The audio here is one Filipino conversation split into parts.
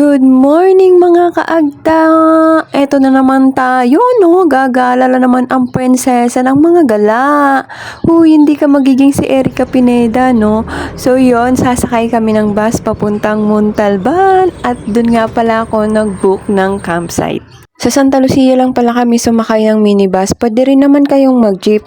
Good morning mga kaagta! Eto na naman tayo, no? Gagala na naman ang prinsesa ng mga gala. Hindi ka magiging si Erica Pineda, no? So yon, sasakay kami ng bus papuntang Montalban at dun nga pala ako nag-book ng campsite. Sa Santa Lucia lang pala kami sumakay ng minibus. Pwede rin naman kayong mag-jeep.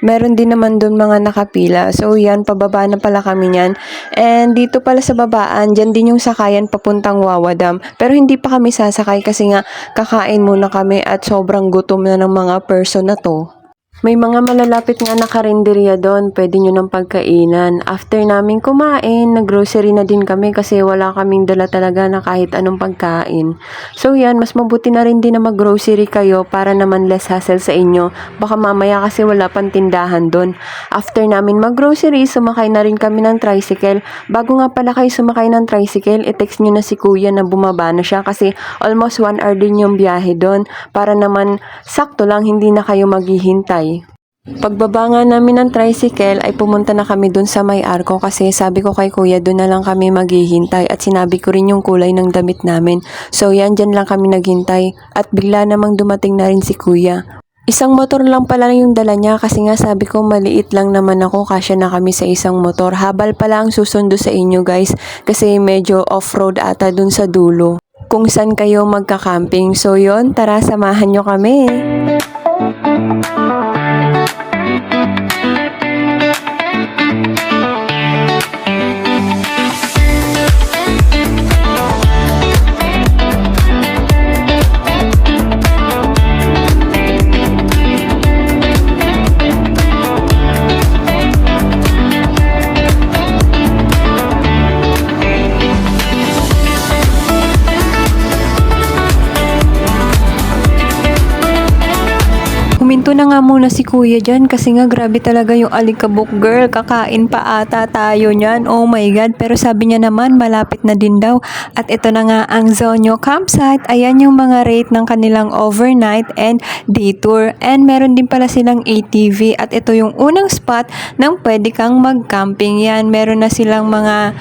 Meron din naman doon mga nakapila. So yan, pababa na pala kami niyan. And dito pala sa babaan, dyan din yung sakayan papuntang Wawa Dam. Pero hindi pa kami sasakay kasi nga kakain muna kami at sobrang gutom na ng mga person na to. May mga malalapit nga na karinderya doon, pwede nyo ng pagkainan. After namin kumain, nag-grocery na din kami kasi wala kaming dala talaga na kahit anong pagkain. So yan, mas mabuti na rin din na mag-grocery kayo para naman less hassle sa inyo. Baka mamaya kasi wala pang tindahan doon. After namin mag-grocery, sumakay na rin kami ng tricycle. Bago nga pala kayo sumakay ng tricycle, i-text nyo na si kuya na bumaba na siya kasi almost 1 hour din yung biyahe doon. Para naman sakto lang, hindi na kayo maghihintay. Pagbaba nga namin ng tricycle ay pumunta na kami dun sa may arko kasi sabi ko kay kuya dun na lang kami maghihintay at sinabi ko rin yung kulay ng damit namin. So yan, dyan lang kami naghintay at bigla namang dumating na rin si kuya. Isang motor lang pala yung dala niya kasi nga sabi ko maliit lang naman ako, kasya na kami sa isang motor. Habal pala ang susundo sa inyo guys kasi medyo off-road ata dun sa dulo kung saan kayo magka-camping. So yon, tara samahan nyo kami. Huminto na nga muna si kuya dyan kasi nga grabe talaga yung alikabok girl. Kakain pa ata tayo nyan. Oh my god. Pero sabi niya naman malapit na din daw. At ito na nga ang Zonyo campsite. Ayan yung mga rate ng kanilang overnight and day tour. And meron din pala silang ATV. At ito yung unang spot ng pwede kang mag-camping. Yan. Meron na silang mga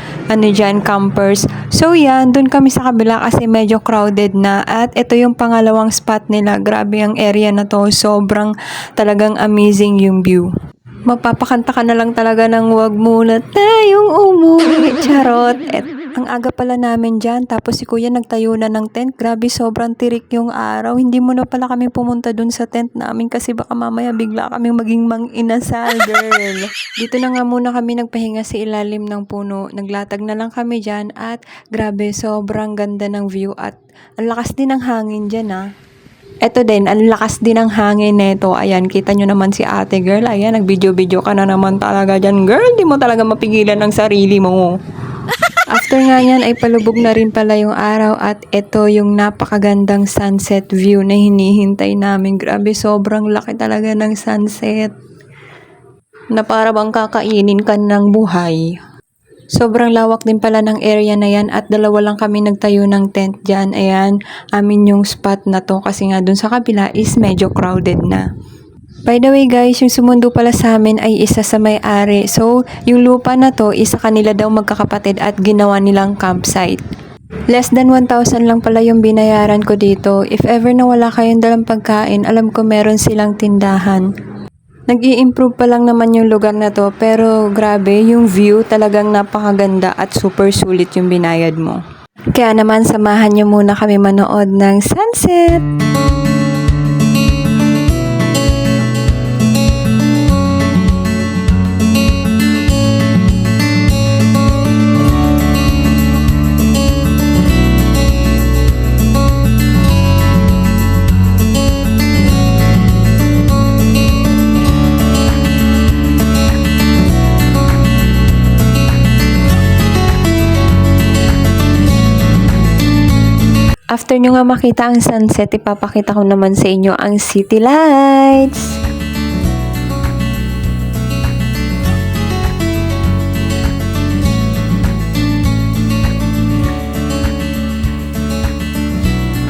campers. So yan. Dun kami sa kabila kasi medyo crowded na. At ito yung pangalawang spot nila. Grabe ang area na to. Sobrang talagang amazing yung view. Mapapakanta ka na lang talaga ng wag muna tayong umuwi. Charot. Ang aga pala namin dyan. Tapos si kuya nagtayo na ng tent. Grabe, sobrang tirik yung araw. Hindi mo na pala kami pumunta dun sa tent namin kasi baka mamaya bigla kami maging mang-inasal, girl. Dito na nga muna kami nagpahinga sa ilalim ng puno. Naglatag na lang kami dyan at grabe, sobrang ganda ng view at ang lakas din ng hangin dyan Eto din, ang lakas din ng hangin neto. Ayan, kita nyo naman si ate girl. Ayan, nag-video-video ka na naman talaga dyan. Girl, di mo talaga mapigilan ang sarili mo. After nga yan ay palubog na rin pala yung araw at ito yung napakagandang sunset view na hinihintay namin. Grabe, sobrang laki talaga ng sunset. Na para bang kakainin ka ng buhay. Sobrang lawak din pala ng area na yan at dalawa lang kami nagtayo ng tent dyan. Ayan, amin yung spot na to kasi nga dun sa kabila is medyo crowded na. By the way guys, yung sumundo pala sa amin ay isa sa may-ari. So, yung lupa na to, isa kanila daw magkakapatid at ginawa nilang campsite. Less than 1,000 lang pala yung binayaran ko dito. If ever na wala kayong dalang pagkain, alam ko meron silang tindahan. Nag-i-improve pa lang naman yung lugar na to pero grabe yung view talagang napakaganda at super sulit yung binayad mo. Kaya naman samahan nyo muna kami manood ng sunset! After nyo nga makita ang sunset, ipapakita ko naman sa inyo ang city lights.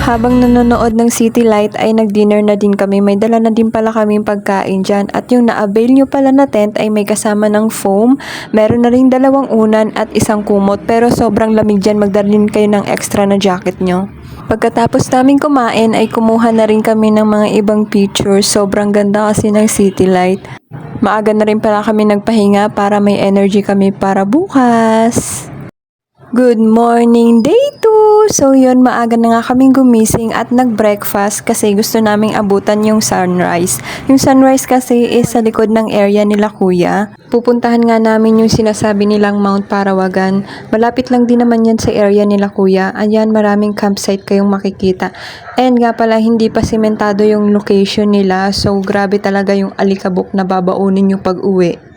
Habang nanonood ng City Light ay nag-dinner na din kami. May dala na din pala kaming pagkain dyan. At yung na-avail nyo pala na tent ay may kasama ng foam. Meron na rin 2 unan at 1 kumot. Pero sobrang lamig dyan. Magdalhin kayo ng extra na jacket nyo. Pagkatapos namin kumain ay kumuha na rin kami ng mga ibang pictures. Sobrang ganda kasi ng City Light. Maaga na rin pala kami nagpahinga para may energy kami para bukas. Good morning, day 2! So yun, maaga na nga kaming gumising at nag-breakfast kasi gusto naming abutan yung sunrise. Yung sunrise kasi is sa likod ng area nila kuya. Pupuntahan nga namin yung sinasabi nilang Mount Parawagan. Malapit lang din naman yan sa area nila kuya. Ayan, maraming campsite kayong makikita. And nga pala, hindi pa sementado yung location nila. So grabe talaga yung alikabok na babaunin yung pag-uwi.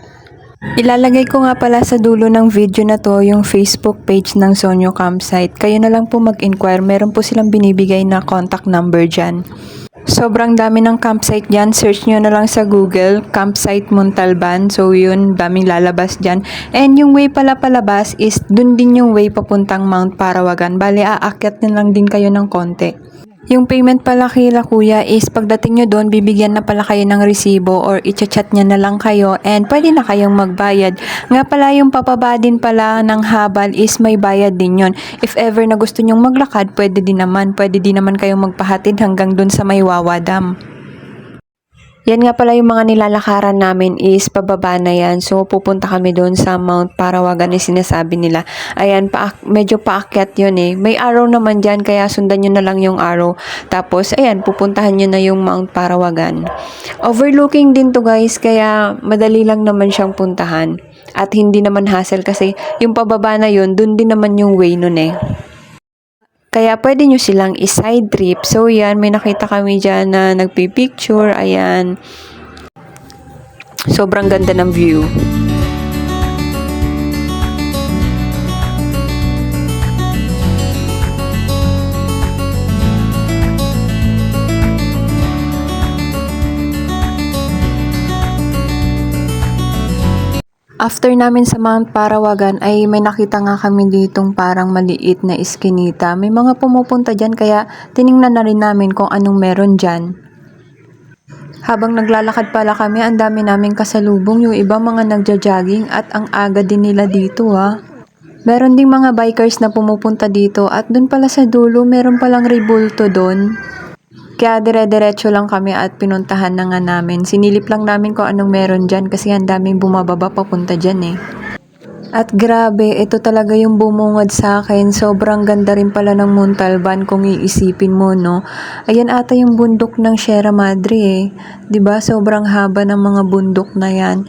Ilalagay ko nga pala sa dulo ng video na to yung Facebook page ng Sonyo Campsite. Kayo na lang po mag-inquire. Meron po silang binibigay na contact number dyan. Sobrang dami ng campsite dyan. Search nyo na lang sa Google, Campsite Montalban. So yun, daming lalabas dyan. And yung way pala palabas is dun din yung way papuntang Mount Parawagan. Bali, aakyat na lang din kayo ng konti. Yung payment pala kila kuya is pagdating nyo doon, bibigyan na pala kayo ng resibo or i-chat niya na lang kayo and pwede na kayong magbayad. Nga pala yung papaba din pala ng habal is may bayad din yon. If ever na gusto nyong maglakad, pwede din naman kayong magpahatid hanggang doon sa may Wawa Dam. Yan nga pala yung mga nilalakaran namin is pababa na yan. So, pupunta kami doon sa Mount Parawagan na sinasabi nila. Ayan, medyo paakyat yun eh. May arrow naman dyan, kaya sundan nyo na lang yung arrow. Tapos, ayan, pupuntahan nyo na yung Mount Parawagan. Overlooking din to guys, kaya madali lang naman siyang puntahan. At hindi naman hassle kasi yung pababa na yun, dun din naman yung way nun eh. Kaya pwede nyo silang i-side trip. So yan, may nakita kami dyan na nagpipicture. Ayan. Sobrang ganda ng view. After namin sa Mount Parawagan ay may nakita nga kami ditong parang maliit na iskinita. May mga pumupunta dyan kaya tiningnan na rin namin kung anong meron dyan. Habang naglalakad pala kami, ang dami naming kasalubong. Yung iba mga nagja-jogging at ang aga din nila dito ha. Meron ding mga bikers na pumupunta dito at dun pala sa dulo meron palang rebulto dun. Kaya dire-diretso lang kami at pinuntahan na nga namin. Sinilip lang namin kung anong meron dyan kasi ang daming bumababa papunta dyan eh. At grabe, ito talaga yung bumungad sa akin. Sobrang ganda rin pala ng Montalban kung iisipin mo, no? Ayan ata yung bundok ng Sierra Madre eh. 'Di ba? Sobrang haba ng mga bundok na yan.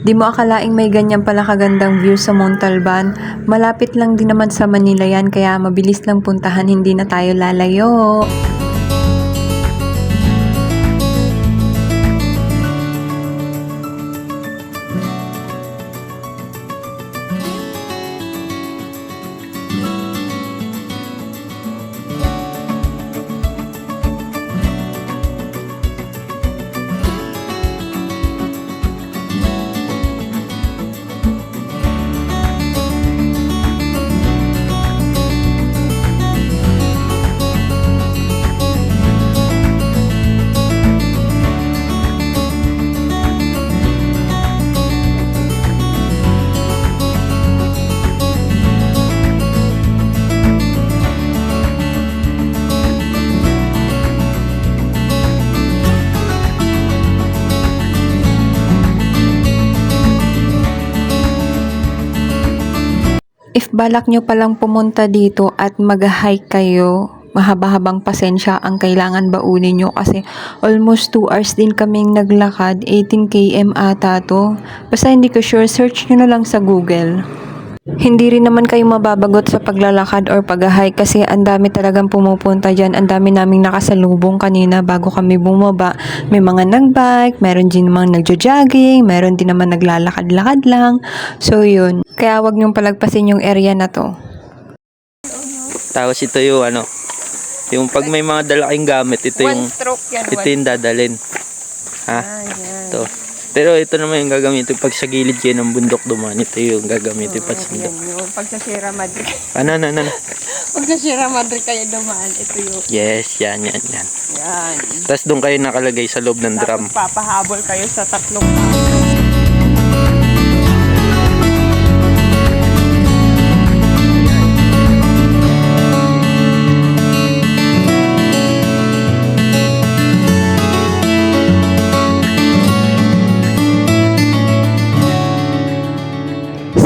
Di mo akalaing may ganyan pala kagandang view sa Montalban. Malapit lang din naman sa Manila yan kaya mabilis lang puntahan, hindi na tayo lalayo. If balak nyo palang pumunta dito at mag-hike kayo, mahaba-habang pasensya ang kailangan baunin nyo kasi almost 2 hours din kaming naglakad, 18 km ata to. Basta hindi ko sure, search nyo na lang sa Google. Hindi rin naman kayo mababagot sa paglalakad or pag-hike kasi ang dami talagang pumupunta dyan. Ang dami naming nakasalubong kanina bago kami bumaba. May mga nagbike, meron din naman nagjo-jogging, meron din naman naglalakad-lakad lang. So yun, kaya wag niyong palagpasin yung area na to. Tapos ito yung yung pag may mga dalaking gamit, ito yung dadalhin. Ha? Ito. Pero ito naman yung gagamitin pag sa gilid kayo ng bundok dumaan. Ito yung gagamitin pag sa bundok. Yung pag sa Sierra Madre. Ano. Pag sa Sierra Madre kayo dumaan, ito yung Yes, yan. yan. Tapos doon kayo nakalagay sa loob ng drum. Tapos papahabol kayo sa 3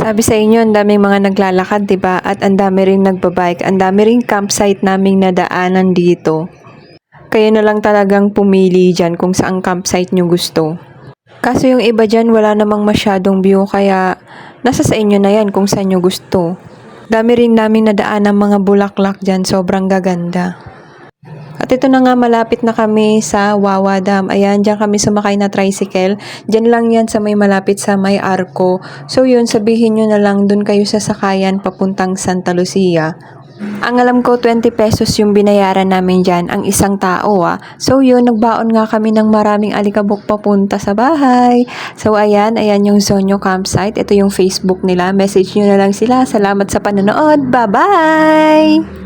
Sabi sa inyo, ang daming mga naglalakad, 'di ba? At ang dami ring nagbabike, ang dami ring campsite naming nadaanan dito. Kayo na lang talagang pumili dyan kung saang campsite nyo gusto. Kaso yung iba dyan wala namang masyadong view kaya nasa sa inyo na yan kung saan nyo gusto. Dami rin namin nadaan ng mga bulaklak dyan, sobrang gaganda. At ito na nga, malapit na kami sa Wawa Dam. Ayan, dyan kami sumakay na tricycle. Dyan lang yan sa may malapit sa may Arco. So yun, sabihin nyo na lang dun kayo sa sakayan papuntang Santa Lucia. Ang alam ko, 20 pesos yung binayaran namin dyan, ang isang tao So yun, nagbaon nga kami ng maraming alikabok papunta sa bahay. So ayan yung Zonyo Campsite. Ito yung Facebook nila. Message nyo na lang sila. Salamat sa panonood. Bye-bye!